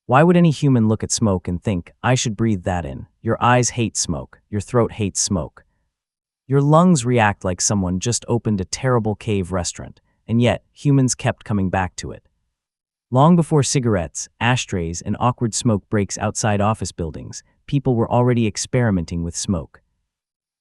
Why would any human look at smoke and think, I should breathe that in? Your eyes hate smoke, your throat hates smoke. Your lungs react like someone just opened a terrible cave restaurant, and yet humans kept coming back to it. Long before cigarettes, ashtrays, and awkward smoke breaks outside office buildings, people were already experimenting with smoke.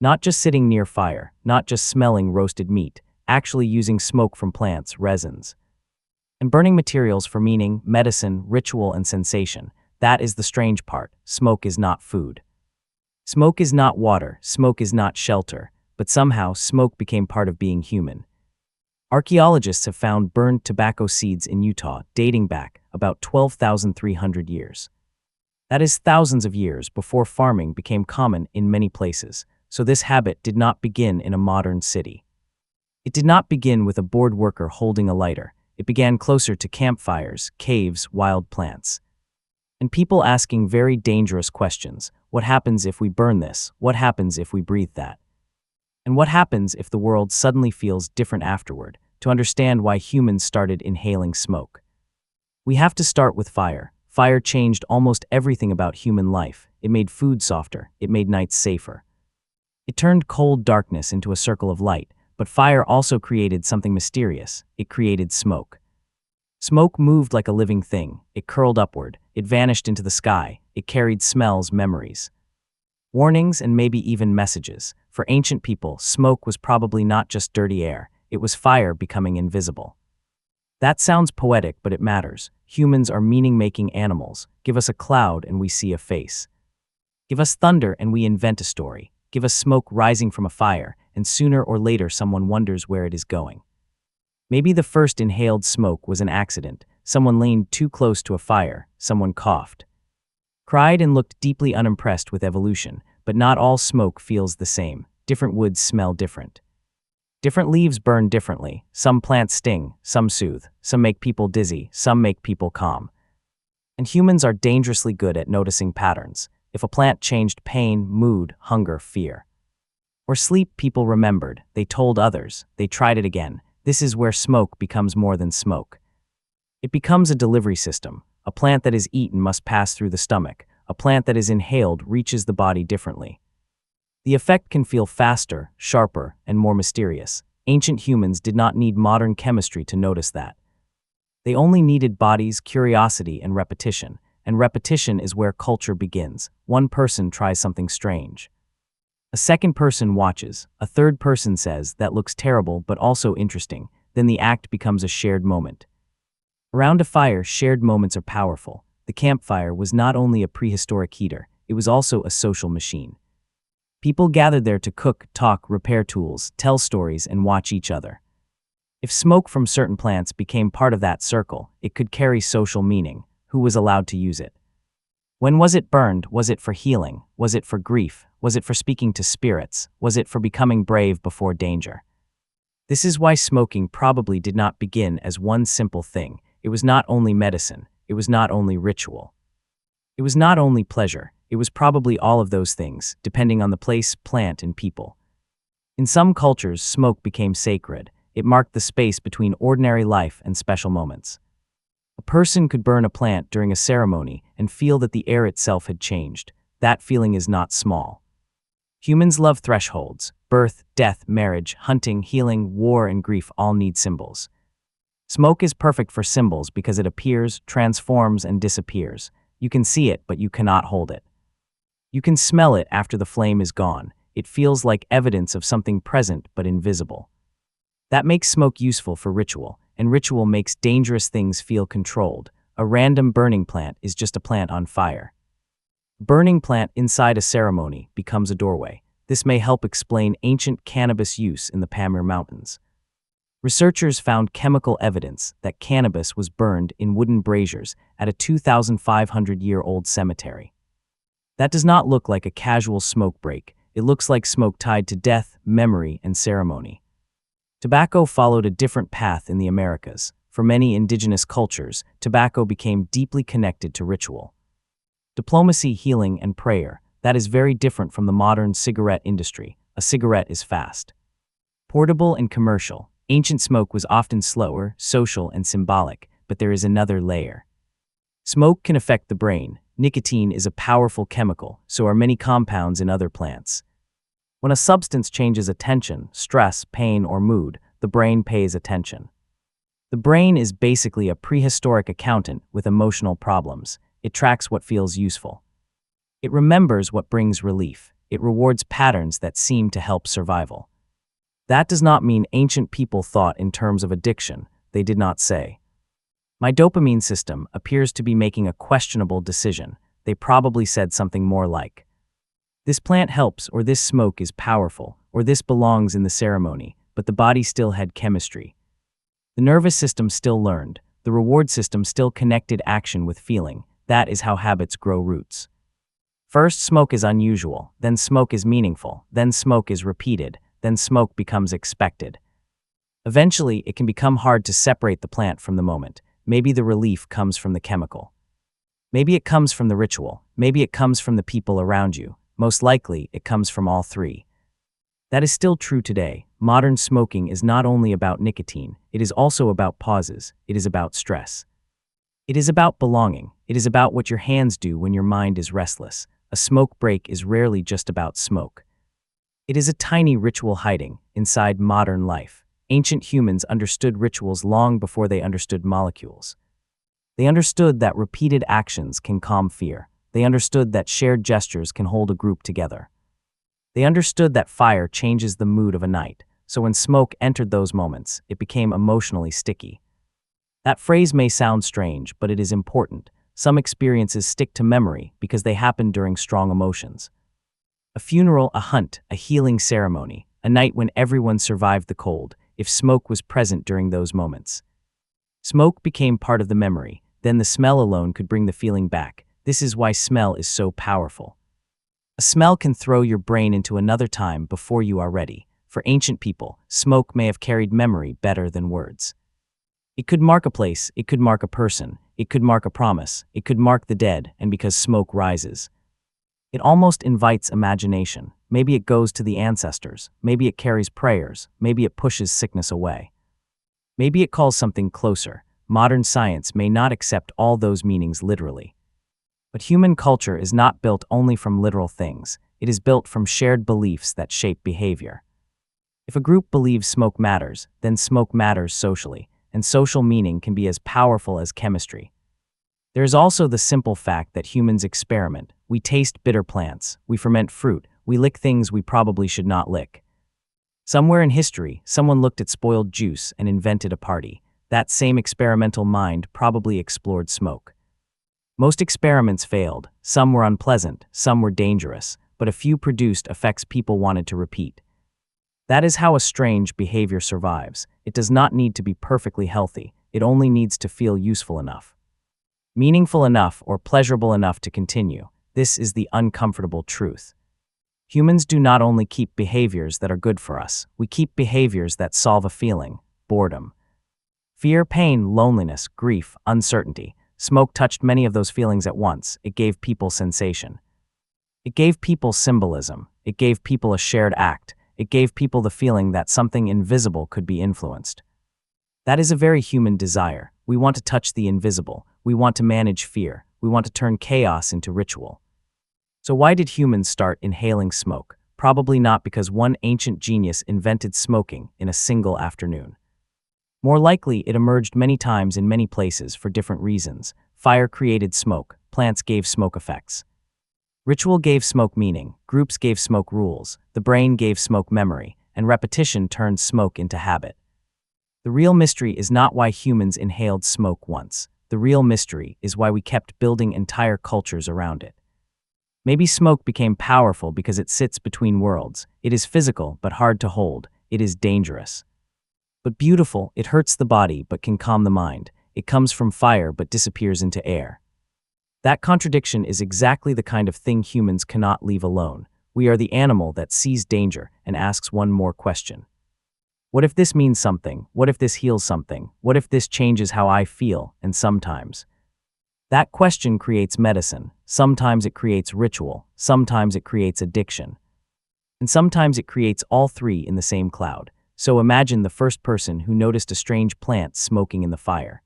Not just sitting near fire, not just smelling roasted meat, actually using smoke from plants, resins, and burning materials for meaning, medicine, ritual, and sensation. That is the strange part. Smoke is not food. Smoke is not water, smoke is not shelter, but somehow smoke became part of being human. Archaeologists have found burned tobacco seeds in Utah dating back about 12,300 years. That is thousands of years before farming became common in many places, so this habit did not begin in a modern city. It did not begin with a bored worker holding a lighter. It began closer to campfires, caves, wild plants, and people asking very dangerous questions. What happens if we burn this? What happens if we breathe that? And what happens if the world suddenly feels different afterward? To understand why humans started inhaling smoke, we have to start with fire. Fire changed almost everything about human life. It made food softer. It made nights safer. It turned cold darkness into a circle of light. But fire also created something mysterious. It created smoke. Smoke moved like a living thing. It curled upward. It vanished into the sky. It carried smells, memories, warnings, and maybe even messages. For ancient people, smoke was probably not just dirty air. It was fire becoming invisible. That sounds poetic, but it matters. Humans are meaning-making animals. Give us a cloud and we see a face. Give us thunder and we invent a story. Give us smoke rising from a fire, and sooner or later someone wonders where it is going. Maybe the first inhaled smoke was an accident. Someone leaned too close to a fire, someone coughed, cried, and looked deeply unimpressed with evolution. But not all smoke feels the same. Different woods smell different. Different leaves burn differently. Some plants sting, some soothe, some make people dizzy, some make people calm. And humans are dangerously good at noticing patterns. If a plant changed pain, mood, hunger, fear, or sleep, people remembered. They told others. They tried it again. This is where smoke becomes more than smoke. It becomes a delivery system. A plant that is eaten must pass through the stomach. A plant that is inhaled reaches the body differently. The effect can feel faster, sharper, and more mysterious. Ancient humans did not need modern chemistry to notice that. They only needed bodies, curiosity, and repetition. And repetition is where culture begins. One person tries something strange. A second person watches. A third person says, that looks terrible but also interesting. Then the act becomes a shared moment. Around a fire, shared moments are powerful. The campfire was not only a prehistoric heater, it was also a social machine. People gathered there to cook, talk, repair tools, tell stories, and watch each other. If smoke from certain plants became part of that circle, it could carry social meaning. Who was allowed to use it? When was it burned? Was it for healing? Was it for grief? Was it for speaking to spirits? Was it for becoming brave before danger? This is why smoking probably did not begin as one simple thing. It was not only medicine. It was not only ritual. It was not only pleasure. It was probably all of those things, depending on the place, plant, and people. In some cultures, smoke became sacred. It marked the space between ordinary life and special moments. A person could burn a plant during a ceremony and feel that the air itself had changed. That feeling is not small. Humans love thresholds. Birth, death, marriage, hunting, healing, war, and grief all need symbols. Smoke is perfect for symbols because it appears, transforms, and disappears. You can see it, but you cannot hold it. You can smell it after the flame is gone. It feels like evidence of something present but invisible. That makes smoke useful for ritual, and ritual makes dangerous things feel controlled. A random burning plant is just a plant on fire. Burning plant inside a ceremony becomes a doorway. This may help explain ancient cannabis use in the Pamir Mountains. Researchers found chemical evidence that cannabis was burned in wooden braziers at a 2,500-year-old cemetery. That does not look like a casual smoke break. It looks like smoke tied to death, memory, and ceremony. Tobacco followed a different path in the Americas. For many indigenous cultures, tobacco became deeply connected to ritual. Diplomacy, healing, and prayer. That is very different from the modern cigarette industry. A cigarette is fast, portable, and commercial. Ancient smoke was often slower, social, and symbolic, but there is another layer. Smoke can affect the brain. Nicotine is a powerful chemical, so are many compounds in other plants. When a substance changes attention, stress, pain, or mood, the brain pays attention. The brain is basically a prehistoric accountant with emotional problems. It tracks what feels useful. It remembers what brings relief. It rewards patterns that seem to help survival. That does not mean ancient people thought in terms of addiction. They did not say, "My dopamine system appears to be making a questionable decision." They probably said something more like, "This plant helps," or "This smoke is powerful," or "This belongs in the ceremony," but the body still had chemistry. The nervous system still learned. The reward system still connected action with feeling. That is how habits grow roots. First, smoke is unusual, then smoke is meaningful, then smoke is repeated, then smoke becomes expected. Eventually, it can become hard to separate the plant from the moment. Maybe the relief comes from the chemical. Maybe it comes from the ritual. Maybe it comes from the people around you. Most likely, it comes from all three. That is still true today. Modern smoking is not only about nicotine, it is also about pauses. It is about stress. It is about belonging. It is about what your hands do when your mind is restless. A smoke break is rarely just about smoke. It is a tiny ritual hiding inside modern life. Ancient humans understood rituals long before they understood molecules. They understood that repeated actions can calm fear. They understood that shared gestures can hold a group together. They understood that fire changes the mood of a night, so when smoke entered those moments, it became emotionally sticky. That phrase may sound strange, but it is important. Some experiences stick to memory because they happened during strong emotions. A funeral, a hunt, a healing ceremony, a night when everyone survived the cold, if smoke was present during those moments. Smoke became part of the memory, then the smell alone could bring the feeling back. This is why smell is so powerful. A smell can throw your brain into another time before you are ready. For ancient people, smoke may have carried memory better than words. It could mark a place, it could mark a person, it could mark a promise, it could mark the dead, and because smoke rises, it almost invites imagination. Maybe it goes to the ancestors, maybe it carries prayers, maybe it pushes sickness away. Maybe it calls something closer. Modern science may not accept all those meanings literally. But human culture is not built only from literal things. It is built from shared beliefs that shape behavior. If a group believes smoke matters, then smoke matters socially, and social meaning can be as powerful as chemistry. There is also the simple fact that humans experiment. We taste bitter plants, we ferment fruit, we lick things we probably should not lick. Somewhere in history, someone looked at spoiled juice and invented a party. That same experimental mind probably explored smoke. Most experiments failed. Some were unpleasant, some were dangerous, but a few produced effects people wanted to repeat. That is how a strange behavior survives. It does not need to be perfectly healthy. It only needs to feel useful enough, meaningful enough, or pleasurable enough to continue. This is the uncomfortable truth. Humans do not only keep behaviors that are good for us. We keep behaviors that solve a feeling: boredom, fear, pain, loneliness, grief, uncertainty. Smoke touched many of those feelings at once. It gave people sensation. It gave people symbolism. It gave people a shared act. It gave people the feeling that something invisible could be influenced. That is a very human desire. We want to touch the invisible. We want to manage fear. We want to turn chaos into ritual. So why did humans start inhaling smoke? Probably not because one ancient genius invented smoking in a single afternoon. More likely, it emerged many times in many places for different reasons. Fire created smoke. Plants gave smoke effects. Ritual gave smoke meaning. Groups gave smoke rules. The brain gave smoke memory. And repetition turned smoke into habit. The real mystery is not why humans inhaled smoke once. The real mystery is why we kept building entire cultures around it. Maybe smoke became powerful because it sits between worlds. It is physical but hard to hold. It is dangerous but beautiful. It hurts the body but can calm the mind. It comes from fire but disappears into air. That contradiction is exactly the kind of thing humans cannot leave alone. We are the animal that sees danger and asks one more question. What if this means something? What if this heals something? What if this changes how I feel? And sometimes that question creates medicine. Sometimes it creates ritual. Sometimes it creates addiction. And sometimes it creates all three in the same cloud. So imagine the first person who noticed a strange plant smoking in the fire.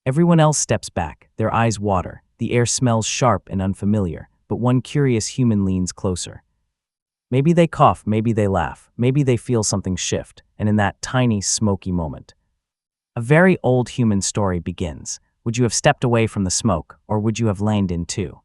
Everyone else steps back, their eyes water, the air smells sharp and unfamiliar, but one curious human leans closer. Maybe they cough, maybe they laugh, maybe they feel something shift, and in that tiny, smoky moment, a very old human story begins. Would you have stepped away from the smoke, or would you have leaned in too?